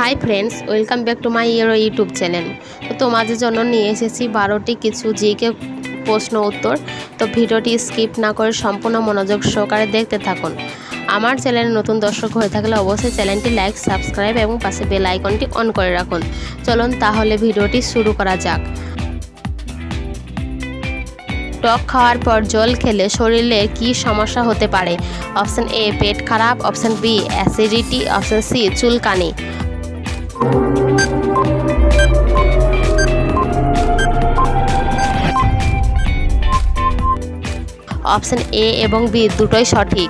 Hi friends, welcome back to my YouTube channel. তো তোমাদের জন্য নিয়ে এসেছি 12টি কিছু জিকে প্রশ্ন উত্তর। তো ভিডিওটি স্কিপ না করে সম্পূর্ণ মনোযোগ সহকারে দেখতে থাকুন। আমার চ্যানেলে নতুন দর্শক হয়ে থাকলে অবশ্যই চ্যানেলটি লাইক, সাবস্ক্রাইব এবং পাশে বেল আইকনটি অন করে রাখুন। চলুন তাহলে ভিডিওটি শুরু করা যাক। টক খাওয়ার পর জল খেলে শরীরে কি সমস্যা হতে পারে? অপশন এ পেট খারাপ, option B acidity, option C চুলকানি। অপশন এ এবং বি দুটোই সঠিক।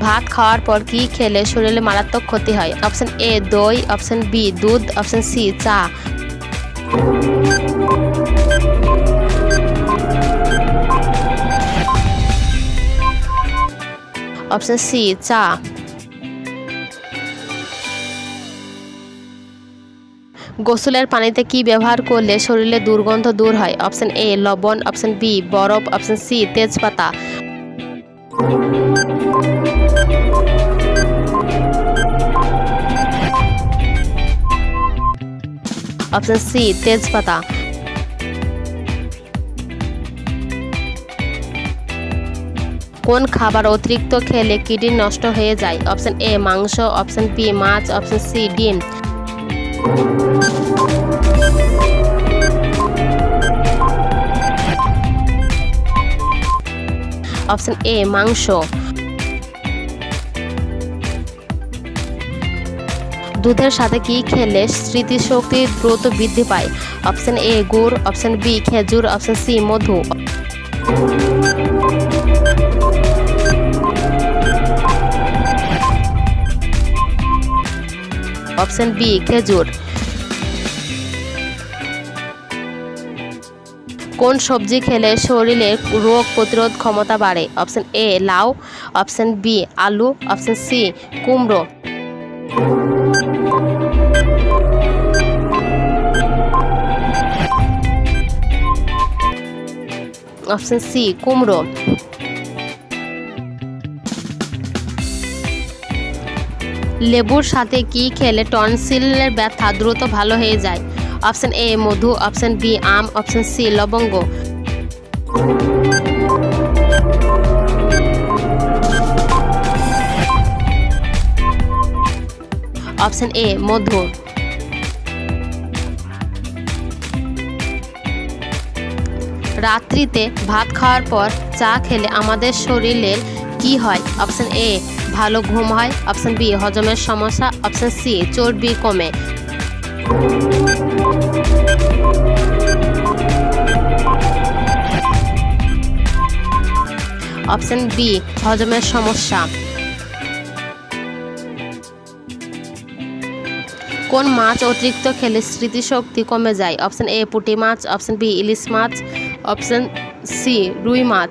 ভাত খাওয়ার পর কি খেলে শরীরে মারাত্মক ক্ষতি হয়? অপশন এ দই, অপশন বি দুধ, অপশন সি চা। অপশন সি চা। গোসলের পানিতে কি ব্যবহার করলে শরীরে দুর্গন্ধ দূর হয়? অপশন এ লবণ, অপশন বি বরফ, অপশন সি তেজপাতা। অপশন সি তেজপাতা। কোন খাবার অতিরিক্ত খেলে কিডনি নষ্ট হয়ে যায়? অপশন এ মাংস, অপশন বি মাছ, অপশন সি ডিম। অপশন এ মাংস। দুধের সাথে কি খেলে স্মৃতিশক্তি দ্রুত বৃদ্ধি পায়? অপশন এ গুড়, অপশন বি খেজুর, অপশন সি মধু। অপশন বি খেজুর। কোন সবজি খেলে শরীরের রোগ প্রতিরোধ ক্ষমতা বাড়ে? অপশন এ লাউ, অপশন বি আলু, অপশন সি কুমড়ো। অপশন সি কুমড়ো। লেবুর সাথে কি খেলে টনসিলের ব্যথা দ্রুত ভালো হয়ে যায়? অপশন এ মধু, অপশন বি আম, অপশন সি লবঙ্গ। অপশন এ মধু। রাত্রিতে ভাত খাওয়ার পর চা খেলে আমাদের শরীরের কি হয়? অপশন এ ভালো ঘুম হয়, অপশন বি হজমের সমস্যা, অপশন সি চর্বি কমে। অপশন বি হজমের সমস্যা। কোন মাছ অতিরিক্ত খেলে স্মৃতিশক্তি কমে যায়? অপশন এ পুঁটি মাছ, অপশন বি ইলিশ মাছ, অপশন সি রুই মাছ।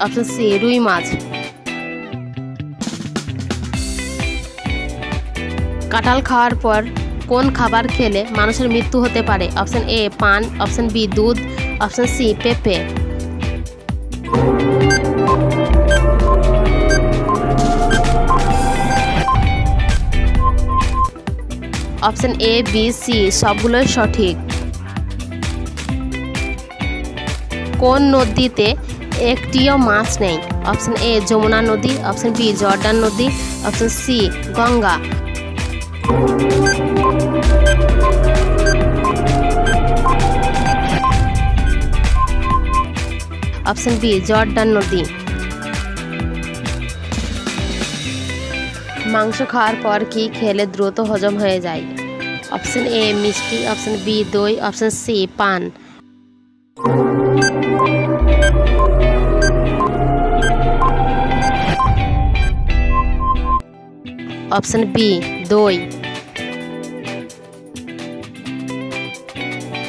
অপশন সি রুই মাছ। কাঁঠাল খাওয়ার পর কোন খাবার খেলে মানুষের মৃত্যু হতে পারে? অপশন এ পান, অপশন বি দুধ, অপশন সি পেঁপে। অপশন এ বি সি সবগুলোই সঠিক। কোন নদীতে একটিও মাছ নেই? অপশন এ যমুনা নদী, অপশন বি জর্ডান নদী, option C Ganga. Option B Jordan নদী। মাংস খাওয়ার পর কি খেলে দ্রুত হজম হয়ে যায়? অপশন এ মিষ্টি, অপশন বি দই, অপশন সি পান। অপশন বি দই।